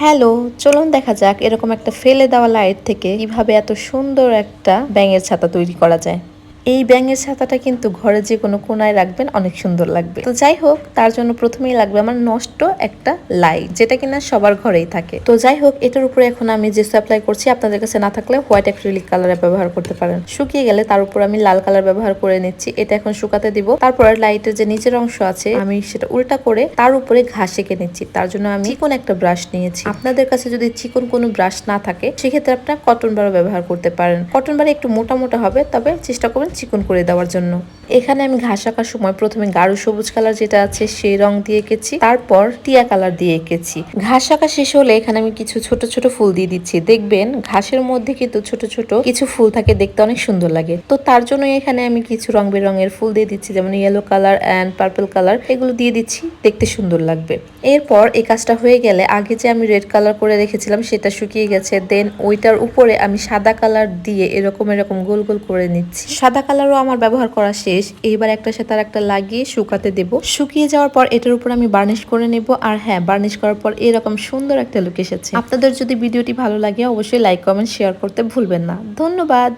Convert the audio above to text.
Hello, চলুন দেখা যাক এরকম একটা ফেলে দেওয়া লাইট থেকে কিভাবে এত সুন্দর একটা ব্যাঙের ছাতা তৈরি করা যায়। এই ব্যাঙের ছাতাটা কিন্তু ঘরে যে কোনো কোনায় রাখবেন, অনেক সুন্দর লাগবে। তো যাই হোক, তার জন্য প্রথমেই লাগবে আমার নষ্ট একটা লাইট, যেটা কিনা সবার ঘরেই থাকে। তো যাই হোক, এটার উপরে এখন আমি যে অ্যাপ্লাই করছি, আপনাদের কাছে না থাকলে হোয়াইট অ্যাক্রিলিক কালার ব্যবহার করতে পারেন। শুকিয়ে গেলে তার উপর আমি লাল কালার ব্যবহার করে নিচ্ছি। এটা এখন শুকাতে দিব। তারপর লাইটের যে নিচের অংশ আছে, আমি সেটা উল্টা করে তার উপরে ঘাস এঁকে নিচ্ছি। তার জন্য আমি চিকন একটা ব্রাশ নিয়েছি। আপনাদের কাছে যদি চিকন কোনো ব্রাশ না থাকে, সেক্ষেত্রে আপনারা কটন বারও ব্যবহার করতে পারেন। কটন বারে একটু মোটা মোটা হবে, তবে চেষ্টা করবেন চিকন করে দেওয়ার জন্য। এখানে আমি ঘাস আঁকার সময় প্রথমে গাঢ় সবুজ কালার যেটা আছে সেই রং দিয়ে এঁকেছি, তারপর টিয়া কালার দিয়ে এঁকেছি। ঘাস আঁকা শেষ হলে এখানে আমি কিছু ছোট ছোট ফুল দিয়ে দিচ্ছি। দেখবেন ঘাসের মধ্যে কিন্তু ছোট ছোট কিছু ফুল থাকে, দেখতে অনেক সুন্দর লাগে। তো তার জন্য এখানে আমি কিছু রং বেরঙের ফুল দিয়ে দিচ্ছি, যেমন yellow colour and purple colour, এগুলো দিয়ে দিচ্ছি, দেখতে সুন্দর লাগবে। এরপর এই কাজটা হয়ে গেলে আগে যে আমি রেড কালার করে রেখেছিলাম সেটা শুকিয়ে গেছে। দেন ওইটার উপরে আমি সাদা কালার দিয়ে এরকম গোল গোল করে নিচ্ছি। সাদা কালারও আমার ব্যবহার করা শেষ। এইবার একটার সাথে আর একটা লাগিয়ে শুকাতে দেব। শুকিয়ে যাওয়ার পর এটার উপর আমি বার্নিশ করে নেব। আর হ্যাঁ, বার্নিশ করার পর এরকম সুন্দর একটা লুক এসেছে। আপনাদের যদি ভিডিওটি ভালো লাগে অবশ্যই লাইক কমেন্ট শেয়ার করতে ভুলবেন না। ধন্যবাদ।